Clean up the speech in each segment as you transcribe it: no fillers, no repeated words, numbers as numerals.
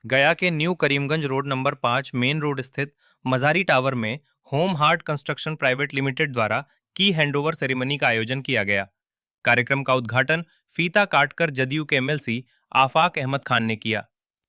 गया के new Karimganj road number 5 main road स्थित मजारी टावर में home heart construction private limited द्वारा की हैंडओवर सेरेमनी का आयोजन किया गया। कार्यक्रम का उद्घाटन फीता काटकर जदयू के एमएलसी आफाक अहमद खान ने किया।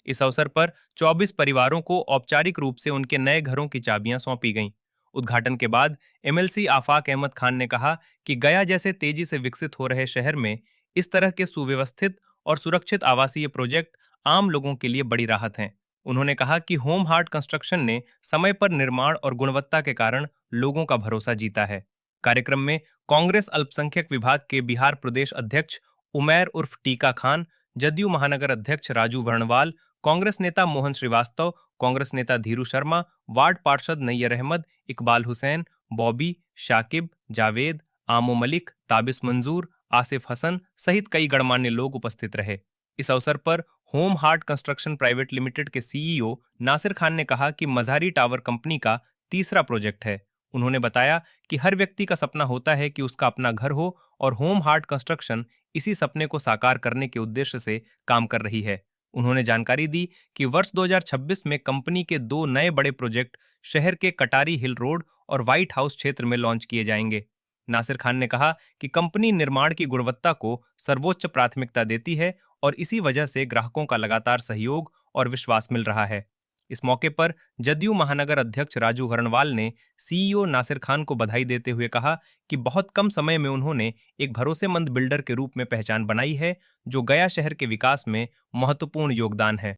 इस अवसर पर 24 परिवारों को औपचारिक रूप से उनके नए घरों की चाबियां सौंपी गईं। उद्घाटन के बाद एमएलसी आफाक अहमद खान ने कहा कि गया जैसे तेजी से विकसित हो रहे शहर में इस तरह के सुव्यवस्थित और सुरक्षित आवासीय प्रोजेक्ट आम लोगों के लिए बड़ी राहत हैं। उन्होंने कहा कि होम हार्ट कंस्ट्रक्शन ने समय पर निर्माण और गुणवत्ता के कारण लोगों का भरोसा जीता है। कार्यक्रम में कांग्रेस अल्पसंख्यक विभाग के बिहार प्रदेश अध्यक्ष उमैर उर्फ टीका खान, जदयू महानगर अध्यक्ष राजू वर्णवाल, कांग्रेस नेता मोहन श्रीवास्तव, कांग्रेस नेता धीरू शर्मा, वार्ड पार्षद नैयर अहमद, इकबाल हुसैन, बॉबी, शाकिब, जावेद, आमो मलिक, ताबिस मंजूर, आसिफ हसन सहित कई गणमान्य लोग उपस्थित रहे। इस अवसर पर home heart construction private limited के सीईओ नासिर खान ने कहा कि मजारी टावर कंपनी का तीसरा प्रोजेक्ट है। उन्होंने बताया कि हर व्यक्ति का सपना होता है कि उसका अपना घर हो और होम हार्ट कंस्ट्रक्शन इसी सपने को साकार करने के उद्देश्य से काम कर रही है। उन्होंने जानकारी दी कि वर्ष 2026 में कंपनी के 2 नए बड़े प्रोजेक्ट शहर के कटारी हिल रोड और व्हाइट हाउस क्षेत्र में लॉन्च किए जाएंगे। नासिर खान ने कहा कि कंपनी निर्माण की गुणवत्ता को सर्वोच्च प्राथमिकता देती है और इसी वजह से ग्राहकों का लगातार सहयोग और विश्वास मिल रहा है। इस मौके पर जदयू महानगर अध्यक्ष राजू वर्णवाल ने सीईओ नासिर खान को बधाई देते हुए कहा कि बहुत कम समय में उन्होंने एक भरोसेमंद बिल्डर के रूप में पहचान बनाई है, जो गया शहर के विकास में महत्वपूर्ण योगदान है।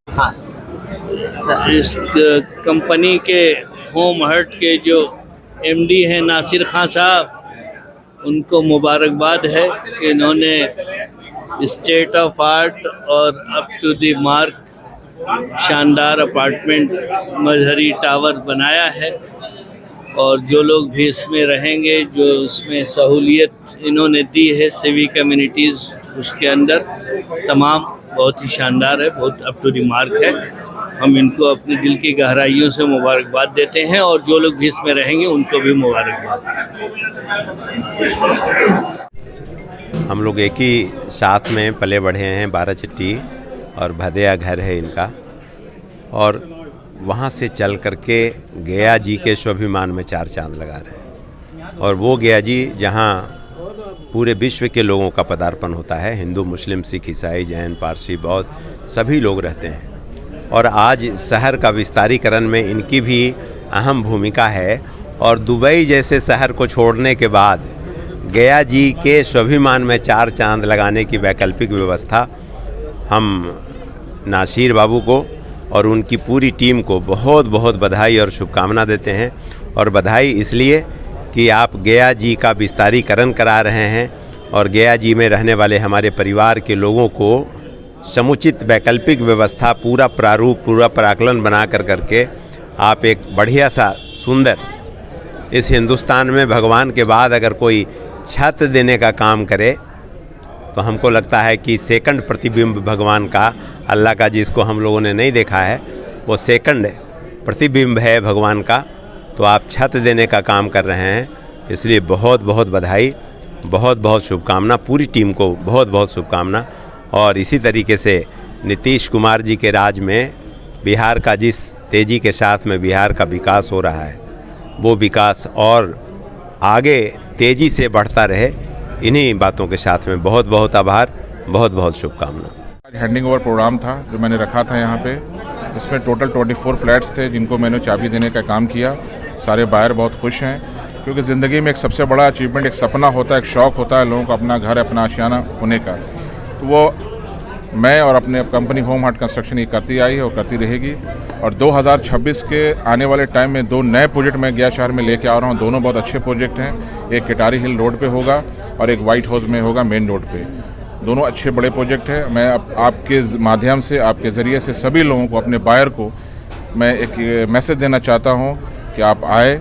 इस कंपनी के होम हार्ट के जो एमडी हैं नासिर खान साहब, उनको मुबारकबाद है कि इन्होंने स्टेट ऑफ आर्ट और अप टू द मार्क शानदार अपार्टमेंट मजहरी टावर बनाया है। और जो लोग भी इसमें रहेंगे, जो इसमें सहूलियत इन्होंने दी है सिविक कम्युनिटीज़ उसके अंदर, तमाम बहुत ही शानदार है, बहुत अप टू द मार्क है। हम इनको अपने दिल की गहराइयों से मुबारकबाद देते हैं और जो लोग भी इसमें रहेंगे उनको भी मुबारकबाद। हम लोग एक ही साथ में पले बढ़े हैं, 12 चिट्टी और भदैया घर है इनका, और वहाँ से चल करके गया जी के स्वाभिमान में 4 चांद लगा रहे हैं। और वो गया जी जहाँ पूरे विश्व के लोगों का पदार्पण होता है, हिंदू, मुस्लिम, सिख, ईसाई, जैन, पारसी, बौद्ध सभी लोग रहते हैं। और आज शहर का विस्तारीकरण में इनकी भी अहम भूमिका है। और दुबई जैसे शहर को छोड़ने के बाद गया जी के स्वाभिमान में 4 चांद लगाने की वैकल्पिक व्यवस्था हम नासिर बाबू को और उनकी पूरी टीम को बहुत बहुत बधाई और शुभकामना देते हैं। और बधाई इसलिए कि आप गया जी का विस्तारीकरण करा रहे हैं और गया जी में रहने वाले हमारे परिवार के लोगों को समुचित वैकल्पिक व्यवस्था, पूरा प्रारूप, पूरा प्राकलन बना करके आप एक बढ़िया सा सुंदर, इस हिंदुस्तान में भगवान के बाद अगर कोई छत देने का काम करे तो हमको लगता है कि सेकंड प्रतिबिंब भगवान का, अल्लाह का जिसको हम लोगों ने नहीं देखा है, वो सेकंड प्रतिबिंब है भगवान का। तो आप छत देने का काम कर रहे हैं, इसलिए बहुत बहुत बधाई, बहुत बहुत शुभकामना, पूरी टीम को बहुत बहुत शुभकामना। और इसी तरीके से नीतीश कुमार जी के राज में बिहार का जिस तेज़ी के साथ में बिहार का विकास हो रहा है, वो विकास और आगे तेज़ी से बढ़ता रहे। इन्हीं बातों के साथ में बहुत बहुत आभार, बहुत बहुत शुभकामना। हैंडिंग ओवर प्रोग्राम था जो मैंने रखा था यहाँ पे। इसमें टोटल 24 फ्लैट्स थे जिनको मैंने चाबी देने का काम किया। सारे बायर बहुत खुश हैं, क्योंकि ज़िंदगी में एक सबसे बड़ा अचीवमेंट, एक सपना होता है, एक शौक़ होता है लोगों को अपना घर, अपना आशियाना होने का। तो वो मैं और अपने कंपनी होम हार्ट कंस्ट्रक्शन ये करती आई है और करती रहेगी। और 2026 के आने वाले टाइम में 2 नए प्रोजेक्ट मैं गया शहर में लेके आ रहा हूँ। दोनों बहुत अच्छे प्रोजेक्ट हैं। एक कटारी हिल रोड पे होगा और एक व्हाइट हाउस में होगा मेन रोड पे। दोनों अच्छे बड़े प्रोजेक्ट हैं। मैं आपके माध्यम से, आपके ज़रिए से सभी लोगों को, अपने बायर को मैं एक मैसेज देना चाहता हूँ कि आप आए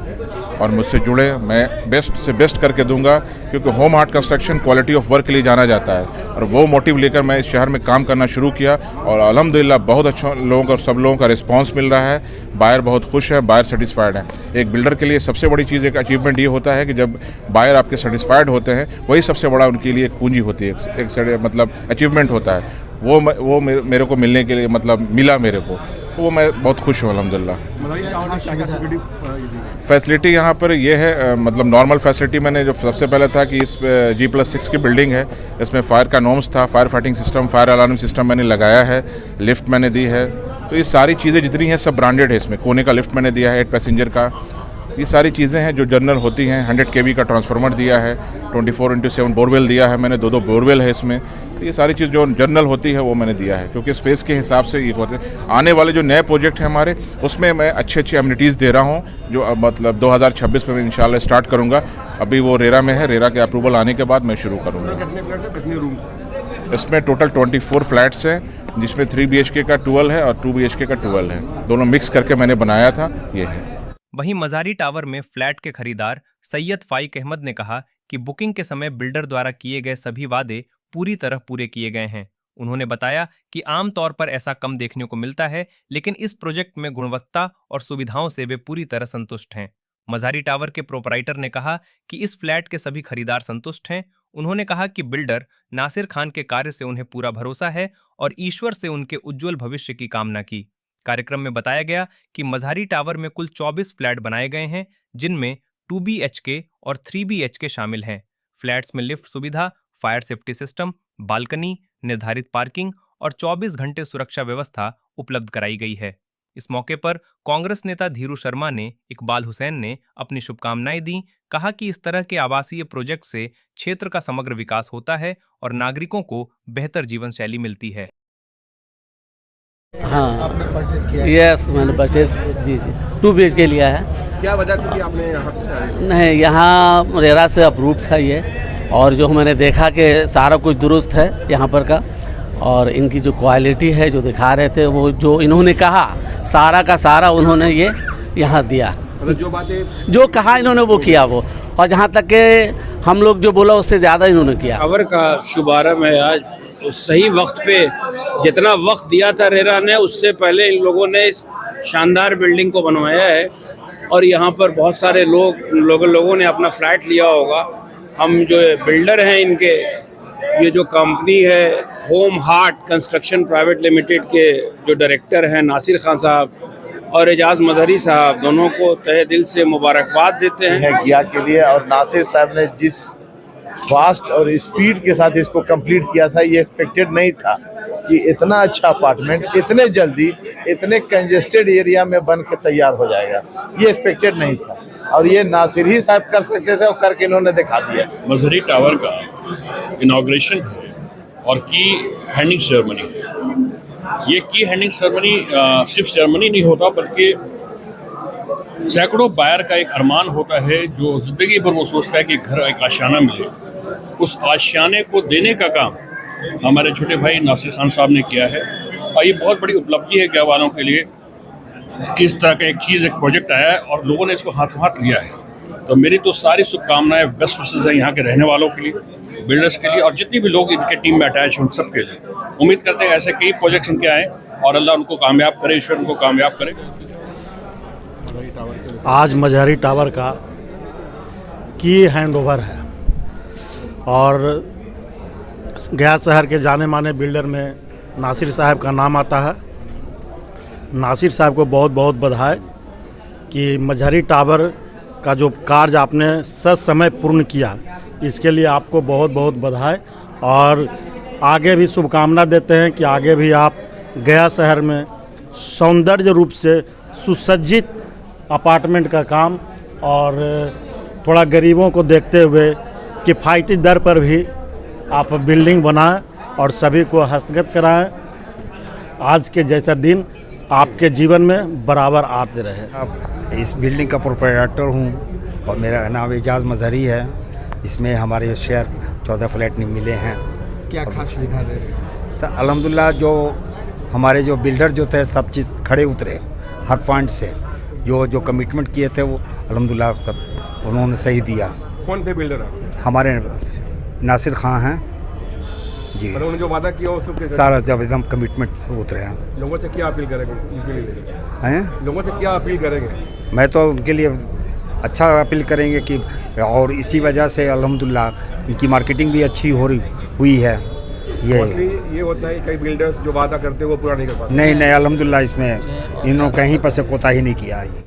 और मुझसे जुड़े। मैं बेस्ट से बेस्ट करके दूंगा, क्योंकि home heart construction quality of work के लिए जाना जाता है। और वो मोटिव लेकर मैं इस शहर में काम करना शुरू किया और अल्हम्दुलिल्लाह बहुत अच्छा लोगों का, सब लोगों का रिस्पांस मिल रहा है। बायर बहुत खुश है, बायर सेटिस्फाइड है। एक बिल्डर के लिए सबसे बड़ी चीज़, एक अचीवमेंट ये होता है कि जब बायर आपके सेटिस्फाइड होते हैं, वही सबसे बड़ा उनके लिए एक पूंजी होती है, एक मतलब अचीवमेंट होता है। वो मेरे को मिलने के लिए, मतलब मिला मेरे को। वो मैं बहुत खुश हूँ अल्हम्दुलिल्लाह। फैसिलिटी यहाँ पर ये है, मतलब नॉर्मल फैसिलिटी मैंने जो सबसे पहले था कि इस G+6 की बिल्डिंग है, इसमें फायर का नॉर्म्स था, fire fighting system, fire alarm system मैंने लगाया है, लिफ्ट मैंने दी है। तो ये सारी चीज़ें जितनी हैं सब ब्रांडेड है। इसमें कोने का लिफ्ट मैंने दिया है 8 पैसेंजर का। ये सारी चीज़ें हैं जो जनरल होती हैं। 100 kV का ट्रांसफार्मर दिया है, 24x7 बोरवेल दिया है मैंने, 2 बोरवेल है इसमें। तो ये सारी चीज़ जो जनरल होती है वो मैंने दिया है, क्योंकि स्पेस के हिसाब से ये होते हैं। आने वाले जो नए प्रोजेक्ट हैं हमारे, उसमें मैं अच्छी एमिनिटीज़ दे रहा हूँ, जो मतलब 2026 में मैं इंशाल्लाह स्टार्ट करूँगा। अभी वो रेरा में है, रेरा के अप्रूवल आने के बाद मैं शुरू करूँगा। कितने रूम्स? इसमें टोटल 24 फ्लैट्स हैं, जिसमें 3 BHK का 12 है और 2 BHK का 12 है। दोनों मिक्स करके मैंने बनाया था, ये है। वहीं मज़ारी टावर में फ्लैट के खरीदार सैयद फाइक अहमद ने कहा कि बुकिंग के समय बिल्डर द्वारा किए गए सभी वादे पूरी तरह पूरे किए गए हैं। उन्होंने बताया कि आमतौर पर ऐसा कम देखने को मिलता है, लेकिन इस प्रोजेक्ट में गुणवत्ता और सुविधाओं से वे पूरी तरह संतुष्ट हैं। मज़ारी टावर के प्रोपराइटर ने कहा कि इस फ्लैट के सभी खरीदार संतुष्ट हैं। उन्होंने कहा कि बिल्डर नासिर खान के कार्य से उन्हें पूरा भरोसा है और ईश्वर से उनके उज्जवल भविष्य की कामना की। कार्यक्रम में बताया गया कि मज़ारी टावर में कुल 24 फ्लैट बनाए गए हैं, जिनमें 2 BHK और 3 BHK शामिल हैं। फ्लैट्स में लिफ्ट सुविधा, फायर सेफ्टी सिस्टम, बालकनी, निर्धारित पार्किंग और 24 घंटे सुरक्षा व्यवस्था उपलब्ध कराई गई है। इस मौके पर कांग्रेस नेता धीरू शर्मा ने इकबाल हुसैन ने अपनी शुभकामनाएं दी। कहा कि इस तरह के आवासीय प्रोजेक्ट से क्षेत्र का समग्र विकास होता है और नागरिकों को बेहतर जीवन शैली मिलती है। हाँ, आपने परचेज किया? यस, मैंने परचेज जी 2 BHK लिया है। क्या वजह थी कि आपने यहाँ पे? नहीं, यहाँ रेरा से अप्रूव था ये, और जो मैंने देखा कि सारा कुछ दुरुस्त है यहाँ पर का, और इनकी जो क्वालिटी है जो दिखा रहे थे, वो जो इन्होंने कहा सारा का सारा उन्होंने ये यहाँ दिया। मतलब जो बातें जो कहा इन्होंने वो किया वो, और जहाँ तक कि हम लोग जो बोला उससे ज़्यादा इन्होंने किया। टावर का शुभारंभ है आज, सही वक्त पे। जितना वक्त दिया था रेरा ने, उससे पहले इन लोगों ने इस शानदार बिल्डिंग को बनवाया है, और यहाँ पर बहुत सारे लोगों ने अपना फ्लैट लिया होगा। हम जो बिल्डर हैं इनके, ये जो कंपनी है home heart construction private limited के जो डायरेक्टर हैं नासिर खान साहब और एजाज मजहरी साहब, दोनों को तहे दिल से मुबारकबाद देते हैं किया के लिए। और नासिर साहब ने जिस फास्ट और स्पीड के साथ इसको कंप्लीट किया था, ये एक्सपेक्टेड नहीं था कि इतना अच्छा अपार्टमेंट इतने जल्दी इतने कंजेस्टेड एरिया में बन के तैयार हो जाएगा, ये एक्सपेक्टेड नहीं था। और ये नासिर ही साहब कर सकते थे, और करके इन्होंने दिखा दिया। मज़हरी टावर का इनॉग्रेशन है और की हैंडिंग सेरेमनी है। ये की हैंडिंग सेरेमनी सिर्फ सेरेमनी नहीं होता, बल्कि सैकड़ों बायर का एक अरमान होता है जो ज़िंदगी भर वो सोचता है कि घर एक आशियाना मिले। उस आशियाने को देने का काम हमारे छोटे भाई नासिर खान साहब ने किया है, और ये बहुत बड़ी उपलब्धि है गया वालों के लिए कि इस तरह का एक चीज़, एक प्रोजेक्ट आया है और लोगों ने इसको हाथों हाथ लिया है। तो मेरी तो सारी शुभकामनाएं, बेस्ट विशेस हैं यहाँ के रहने वालों के लिए, बिल्डर्स के लिए, और जितने भी लोग इनके टीम में अटैच हैं उन सब के लिए। उम्मीद करते हैं ऐसे कई प्रोजेक्ट्स इनके आएँ और अल्लाह उनको कामयाब करे, ईश्वर उनको कामयाब करे। आज मज़हरी टावर का की हैंडओवर है, और गया शहर के जाने माने बिल्डर में नासिर साहब का नाम आता है। नासिर साहब को बहुत बहुत बधाई कि मज़हरी टावर का जो कार्य आपने सही समय पूर्ण किया, इसके लिए आपको बहुत बहुत बधाई। और आगे भी शुभकामना देते हैं कि आगे भी आप गया शहर में सौंदर्य रूप से सुसज्जित अपार्टमेंट का काम, और थोड़ा गरीबों को देखते हुए किफ़ायती दर पर भी आप बिल्डिंग बनाएं और सभी को हस्तगत कराएं। आज के जैसा दिन आपके जीवन में बराबर आते रहे। अब इस बिल्डिंग का प्रोप्राइटर हूँ और मेरा नाम एजाज मजहरी है। इसमें हमारे शेयर 14 फ्लैट मिले हैं। क्या खास सुविधा दे रहे हैं? सर अल्हम्दुलिल्लाह, जो हमारे जो बिल्डर जो थे सब चीज़ खड़े उतरे हर पॉइंट से, जो कमिटमेंट किए थे वो अल्हम्दुलिल्लाह सब उन्होंने सही दिया। कौन थे बिल्डर? हमारे नासिर खान हैं जी। उन्होंने जो वादा किया उसको सारा जब एकदम कमिटमेंट उतरे हैं। लोगों से क्या अपील करेंगे उनके लिए? हैं लोगों से क्या अपील करेंगे? मैं तो उनके लिए अच्छा अपील करेंगे कि, और इसी वजह से अल्हम्दुलिल्लाह इनकी मार्केटिंग भी अच्छी हुई है। मोस्टली ये होता है कई बिल्डर्स जो वादा करते हैं वो पूरा नहीं कर पाते। नहीं अल्हम्दुलिल्लाह इसमें इन्होंने कहीं पर से कोताही नहीं किया है।